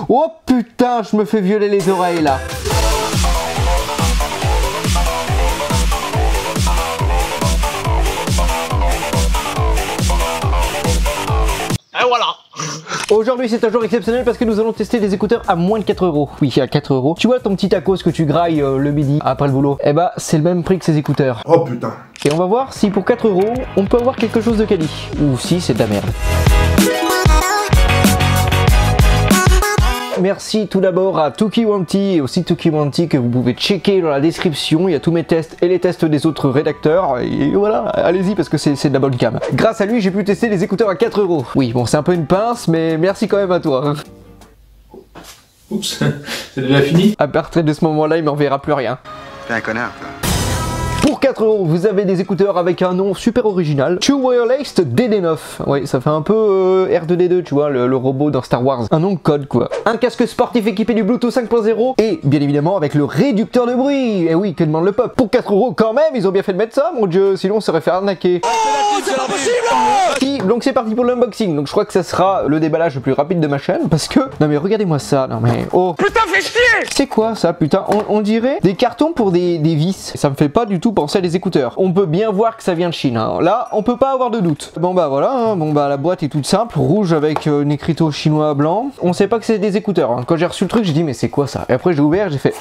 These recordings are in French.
Oh putain, je me fais violer les oreilles là. Et voilà. Aujourd'hui c'est un jour exceptionnel parce que nous allons tester des écouteurs à moins de 4 €. Oui, à 4 €. Tu vois ton petit tacos que tu grailles le midi après le boulot? Eh bah c'est le même prix que ces écouteurs. Oh putain. Et on va voir si pour 4 € on peut avoir quelque chose de quali. Ou si c'est de la merde. Merci tout d'abord à Tukiwanti et aussi Tukiwanti que vous pouvez checker dans la description. Il y a tous mes tests et les tests des autres rédacteurs. Et voilà, allez-y parce que c'est de la bonne cam. Grâce à lui, j'ai pu tester les écouteurs à 4 €. Oui, bon, c'est un peu une pince, mais merci quand même à toi. Oups, c'est déjà fini? À partir de ce moment-là, il m'enverra plus rien. T'es un connard, toi. Pour 4 €, vous avez des écouteurs avec un nom super original. True Wireless DD9. Oui, ça fait un peu R2D2, tu vois, le robot dans Star Wars. Un nom de code, quoi. Un casque sportif équipé du Bluetooth 5.0 et, bien évidemment, avec le réducteur de bruit. Et oui, que demande le peuple? Pour 4 € quand même, ils ont bien fait de mettre ça, mon dieu, sinon on serait fait arnaquer. Oh, c'est pas possible! Donc c'est parti pour l'unboxing. Donc je crois que ça sera le déballage le plus rapide de ma chaîne parce que... Non mais regardez-moi ça, non mais... Oh! Putain, fais chier! C'est quoi ça, putain? On dirait des cartons pour des vis. Ça me fait pas du tout penser à des écouteurs. On peut bien voir que ça vient de Chine, hein. Là, on peut pas avoir de doute. Bon bah voilà, hein. Bon bah la boîte est toute simple, rouge avec un écriteau chinois blanc. On sait pas que c'est des écouteurs, hein. Quand j'ai reçu le truc, j'ai dit mais c'est quoi ça? Et après j'ai ouvert, j'ai fait...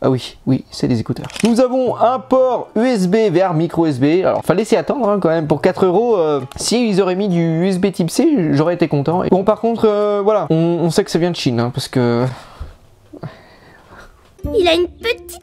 Ah oui, oui, c'est des écouteurs. Nous avons un port USB vers micro USB. Alors, fallait s'y attendre hein, quand même. Pour 4 €, si ils auraient mis du USB type C, j'aurais été content. Et bon, par contre, voilà, on sait que ça vient de Chine, hein, parce que... Il a une petite...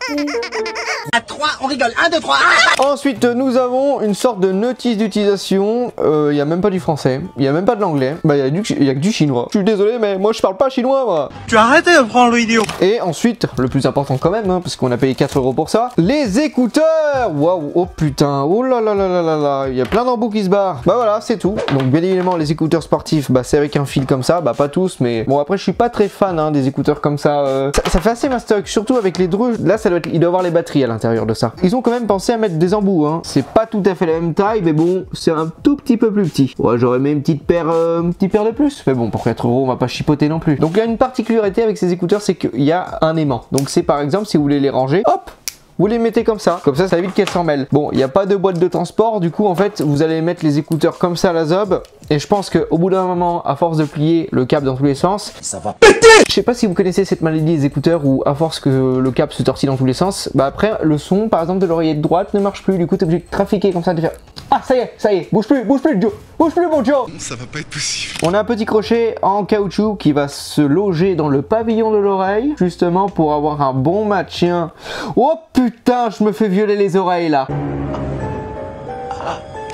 À 3, on rigole. 1, 2, 3. Ensuite, nous avons une sorte de notice d'utilisation. Il n'y a même pas du français. Il n'y a même pas de l'anglais. Bah, il y a que du chinois. Je suis désolé, mais moi, je parle pas chinois, moi. Tu as arrêté de prendre le idiot. Et ensuite, le plus important quand même, hein, parce qu'on a payé 4 € pour ça, les écouteurs. Waouh, oh putain, oh là là là là là là. Il y a plein d'embouts qui se barrent. Bah voilà, c'est tout. Donc, bien évidemment, les écouteurs sportifs, bah, c'est avec un fil comme ça. Bah, pas tous, mais bon, après, je suis pas très fan hein, des écouteurs comme ça. Ça fait assez mastoc, surtout avec les dreux. Là, ça doit être, il doit avoir les batteries à l'intérieur de ça. Ils ont quand même pensé à mettre des embouts, hein. C'est pas tout à fait la même taille, mais bon, c'est un tout petit peu plus petit. Ouais, j'aurais mis une petite paire de plus. Mais bon, pour 4 €, on va pas chipoter non plus. Donc, il y a une particularité avec ces écouteurs, c'est qu'il y a un aimant. Donc, c'est par exemple, si vous voulez les ranger, hop! Vous les mettez comme ça évite qu'elles s'en mêlent. Bon, il n'y a pas de boîte de transport, du coup en fait vous allez mettre les écouteurs comme ça à la zob. Et je pense qu'au bout d'un moment, à force de plier le câble dans tous les sens, ça va péter. Je sais pas si vous connaissez cette maladie des écouteurs où à force que le câble se tortille dans tous les sens, bah après le son par exemple de l'oreillette droite ne marche plus, du coup t'es obligé de trafiquer comme ça, de faire ah ça y est, bouge plus Joe, bouge plus mon Joe. Ça va pas être possible. On a un petit crochet en caoutchouc qui va se loger dans le pavillon de l'oreille, justement pour avoir un bon maintien. Oh putain, je me fais violer les oreilles là.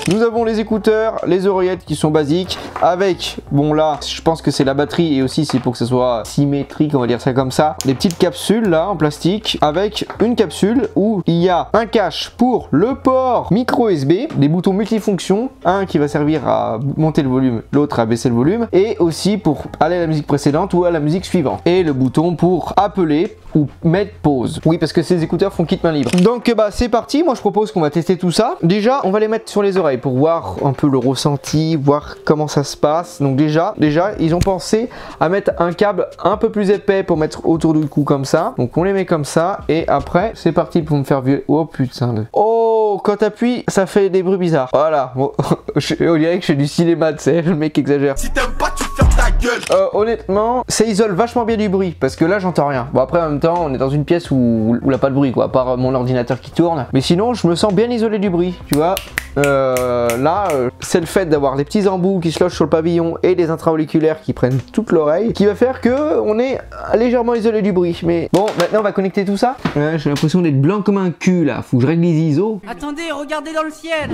Nous avons les écouteurs, les oreillettes qui sont basiques, avec, bon là, je pense que c'est la batterie et aussi c'est pour que ça soit symétrique, on va dire ça comme ça, des petites capsules là en plastique, avec une capsule où il y a un cache pour le port micro USB, des boutons multifonctions, un qui va servir à monter le volume, l'autre à baisser le volume, et aussi pour aller à la musique précédente ou à la musique suivante, et le bouton pour appeler ou mettre pause. Oui, parce que ces écouteurs font kit main libre. Donc bah c'est parti, moi je propose qu'on va tester tout ça. Déjà, on va les mettre sur les oreilles pour voir un peu le ressenti, voir comment ça se passe. Donc déjà, ils ont pensé à mettre un câble un peu plus épais pour mettre autour du cou comme ça. Donc on les met comme ça et après, c'est parti pour me faire violer. Oh putain de... Oh, quand t'appuies, ça fait des bruits bizarres. Voilà, bon, on dirait que je fais du cinéma, tu sais, le mec exagère. Si t'aimes pas, tu fermes ta gueule. Honnêtement, ça isole vachement bien du bruit parce que là j'entends rien. Bon après en même temps, on est dans une pièce où il n'y a pas de bruit quoi, à part mon ordinateur qui tourne. Mais sinon, je me sens bien isolé du bruit, tu vois. Là, c'est le fait d'avoir des petits embouts qui se logent sur le pavillon et des intra-auriculaires qui prennent toute l'oreille qui va faire que on est légèrement isolé du bruit. Mais bon, maintenant on va connecter tout ça. J'ai l'impression d'être blanc comme un cul là. Faut que je règle les ISO. Attendez, regardez dans le ciel.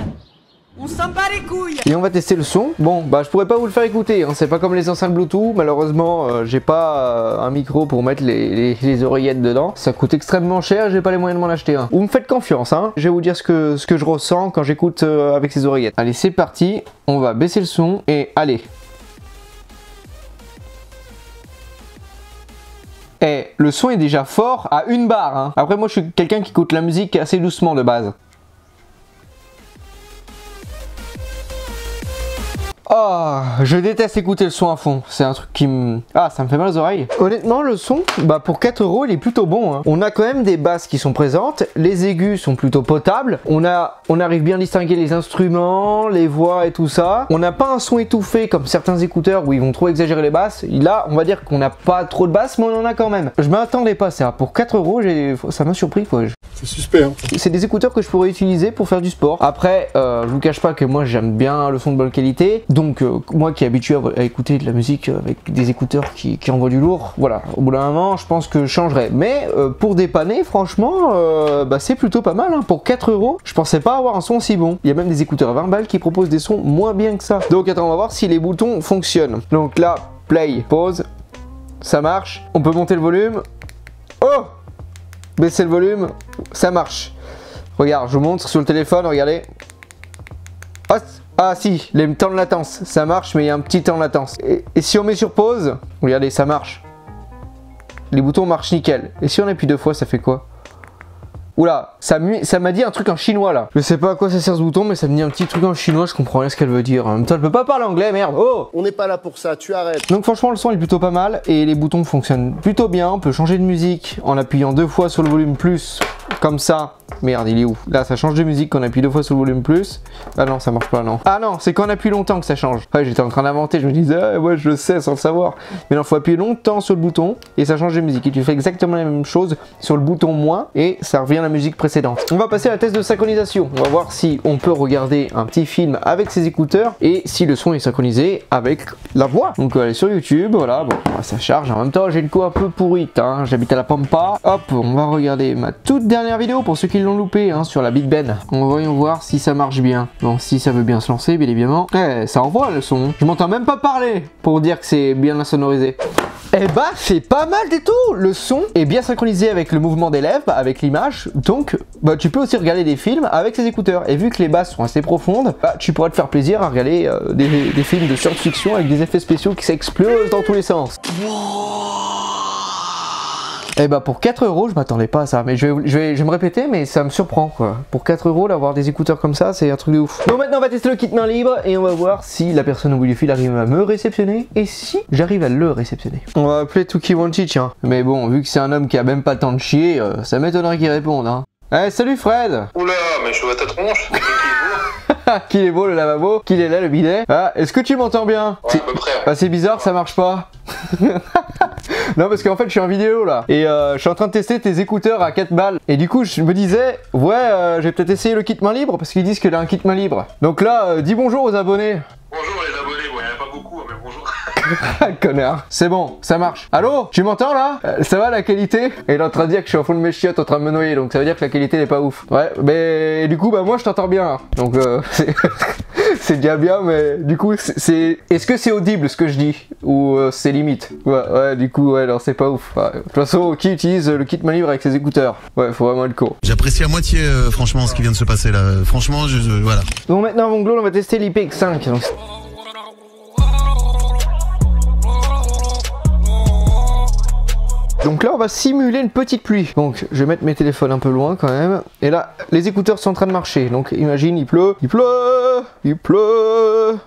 On s'en bat les couilles. Et on va tester le son. Bon, bah je pourrais pas vous le faire écouter, hein. C'est pas comme les enceintes Bluetooth. Malheureusement, j'ai pas un micro pour mettre les oreillettes dedans. Ça coûte extrêmement cher, j'ai pas les moyens de m'en acheter un. Vous me faites confiance, hein. Je vais vous dire ce que je ressens quand j'écoute avec ces oreillettes. Allez, c'est parti. On va baisser le son et allez. Et le son est déjà fort à 1 barre, hein. Après, moi je suis quelqu'un qui écoute la musique assez doucement de base. Oh Oh, je déteste écouter le son à fond. C'est un truc qui me... Ah, ça me fait mal aux oreilles. Honnêtement, le son, bah pour 4 €, il est plutôt bon. Hein. On a quand même des basses qui sont présentes. Les aigus sont plutôt potables. On arrive bien à distinguer les instruments, les voix et tout ça. On n'a pas un son étouffé comme certains écouteurs où ils vont trop exagérer les basses. Là, on va dire qu'on n'a pas trop de basses, mais on en a quand même. Je m'attendais pas à ça. Pour 4 €, ça m'a surpris quoi. C'est suspect. Hein. C'est des écouteurs que je pourrais utiliser pour faire du sport. Après, je vous cache pas que moi j'aime bien le son de bonne qualité. Donc moi qui est habitué à écouter de la musique avec des écouteurs qui envoient du lourd, voilà, au bout d'un moment je pense que je changerai. Mais pour dépanner, franchement, bah, c'est plutôt pas mal. Hein. Pour 4 €, je pensais pas avoir un son si bon. Il y a même des écouteurs à 20 balles qui proposent des sons moins bien que ça. Donc attends, on va voir si les boutons fonctionnent. Donc là, play, pause, ça marche. On peut monter le volume. Oh! Baisser le volume, ça marche. Regarde, je vous montre sur le téléphone, regardez. Oh, ah si, les temps de latence, ça marche, mais il y a un petit temps de latence. Et si on met sur pause, regardez, ça marche. Les boutons marchent nickel. Et si on appuie 2 fois, ça fait quoi? Oula, ça m'a dit un truc en chinois là. Je sais pas à quoi ça sert ce bouton, mais ça me dit un petit truc en chinois, je comprends rien ce qu'elle veut dire. En même temps, elle peut pas parler anglais, merde. Oh! On n'est pas là pour ça, tu arrêtes. Donc franchement, le son est plutôt pas mal et les boutons fonctionnent plutôt bien. On peut changer de musique en appuyant 2 fois sur le volume plus, comme ça. Merde, il est où? Là, ça change de musique quand on appuie 2 fois sur le volume plus. Ah non, ça marche pas, non. Ah non, c'est quand on appuie longtemps que ça change. Ouais, j'étais en train d'inventer, je me disais, ah, ouais, je le sais sans le savoir. Mais non, faut appuyer longtemps sur le bouton et ça change de musique. Et tu fais exactement la même chose sur le bouton moins et ça revient à la musique précédente. On va passer à la test de synchronisation. On va voir si on peut regarder un petit film avec ses écouteurs et si le son est synchronisé avec la voix. Donc, aller sur YouTube, voilà, bon, ça charge. En même temps, j'ai une co un peu pourrite, hein. J'habite à la Pampa. Hop, on va regarder ma toute dernière vidéo pour ceux qui l'ont loupé hein, sur la Big Ben. Voyons voir si ça marche bien. Bon, si ça veut bien se lancer, bien évidemment. Eh, ça envoie le son. Je m'entends même pas parler pour dire que c'est bien insonorisé. Eh bah, c'est pas mal du tout. Le son est bien synchronisé avec le mouvement des lèvres, avec l'image. Donc, bah, tu peux aussi regarder des films avec ces écouteurs. Et vu que les basses sont assez profondes, bah, tu pourras te faire plaisir à regarder des films de science-fiction avec des effets spéciaux qui s'explosent dans tous les sens. Et bah pour 4 €, je m'attendais pas à ça, mais je vais me répéter, mais ça me surprend quoi. Pour 4 € d'avoir des écouteurs comme ça, c'est un truc de ouf. Donc maintenant on va tester le kit main libre et on va voir si la personne au bout du fil arrive à me réceptionner et si j'arrive à le réceptionner. On va appeler Tuki Wanchi, tiens. Mais bon, vu que c'est un homme qui a même pas le temps de chier, ça m'étonnerait qu'il réponde hein. Eh salut Fred. Oula, mais je vois ta tronche, qu'il est beau le lavabo, qu'il est là le bidet. Ah, est-ce que tu m'entends bien? Ouais, à peu près. Bah c'est bizarre, ça marche pas. Non parce qu'en fait je suis en vidéo là et je suis en train de tester tes écouteurs à 4 balles et du coup je me disais ouais je vais peut-être essayer le kit main libre parce qu'ils disent qu'il a un kit main libre. Donc là dis bonjour aux abonnés. Bonjour les abonnés, bon il n'y en a pas beaucoup mais bonjour. Connard. C'est bon, ça marche. Allô? Tu m'entends là? Ça va la qualité? Et il est en train de dire que je suis au fond de mes chiottes en train de me noyer, donc ça veut dire que la qualité n'est pas ouf. Ouais, mais du coup bah moi je t'entends bien. Donc c'est déjà bien, mais du coup est-ce que c'est audible ce que je dis? Ou c'est limite? Ouais, du coup ouais, alors c'est pas ouf. Ouais. De toute façon, qui utilise le kit main libre avec ses écouteurs? Ouais, faut vraiment être con. J'apprécie à moitié franchement ce qui vient de se passer là. Franchement, voilà. Donc maintenant mon glow, on va tester l'IPX5. Donc... Donc là on va simuler une petite pluie. Donc je vais mettre mes téléphones un peu loin quand même. Et là les écouteurs sont en train de marcher. Donc imagine il pleut.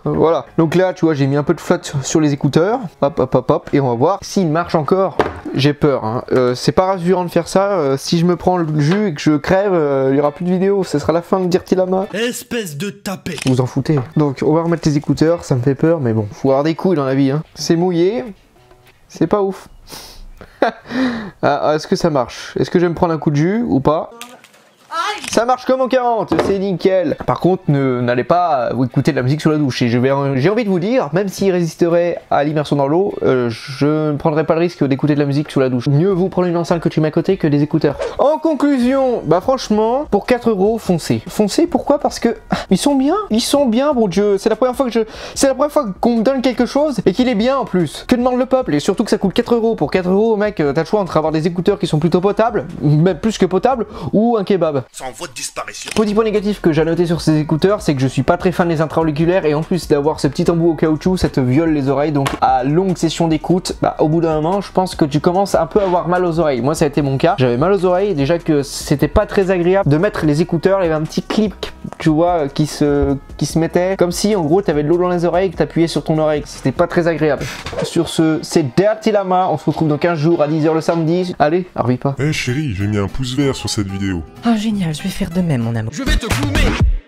Voilà. Donc là tu vois j'ai mis un peu de flotte sur les écouteurs. Hop. Et on va voir s'il marche encore. J'ai peur hein. C'est pas rassurant de faire ça. Si je me prends le jus et que je crève, il y aura plus de vidéo. Ce sera la fin de Dirty Lama. Espèce de tapé. Vous en foutez. Donc on va remettre les écouteurs. Ça me fait peur mais bon. Faut avoir des couilles dans la vie hein. C'est mouillé. C'est pas ouf. Ah, est-ce que ça marche? Est-ce que je vais me prendre un coup de jus ou pas? Ça marche comme en 40, c'est nickel. Par contre, n'allez pas vous écouter de la musique sous la douche. Et j'ai envie de vous dire, même s'il résisterait à l'immersion dans l'eau, je ne prendrai pas le risque d'écouter de la musique sous la douche. Mieux vous prendre une enceinte que tu mets à côté que des écouteurs. En conclusion, bah franchement, pour 4 €, foncez. Foncez, pourquoi? Parce que ils sont bien, bon Dieu. C'est la première fois qu'on me donne quelque chose et qu'il est bien en plus. Que demande le peuple? Et surtout que ça coûte 4 €. Pour 4 €, mec, t'as le choix entre avoir des écouteurs qui sont plutôt potables, même plus que potables, ou un kebab. votre disparition. Petit point négatif que j'ai noté sur ces écouteurs, c'est que je suis pas très fan des intra-auriculaires et en plus d'avoir ce petit embout au caoutchouc, ça te viole les oreilles. Donc à longue session d'écoute, bah, au bout d'un moment, je pense que tu commences un peu à avoir mal aux oreilles. Moi, ça a été mon cas. J'avais mal aux oreilles, déjà que c'était pas très agréable de mettre les écouteurs. Il y avait un petit clip, tu vois, qui se mettait comme si en gros t'avais de l'eau dans les oreilles et que t'appuyais sur ton oreille. C'était pas très agréable. Sur ce, c'est Dirty Lama. On se retrouve dans 15 jours à 10h le samedi. Allez, arrête pas. Eh chérie, j'ai mis un pouce vert sur cette vidéo. Oh génial, je vais faire de même mon amour. Je vais te goumer.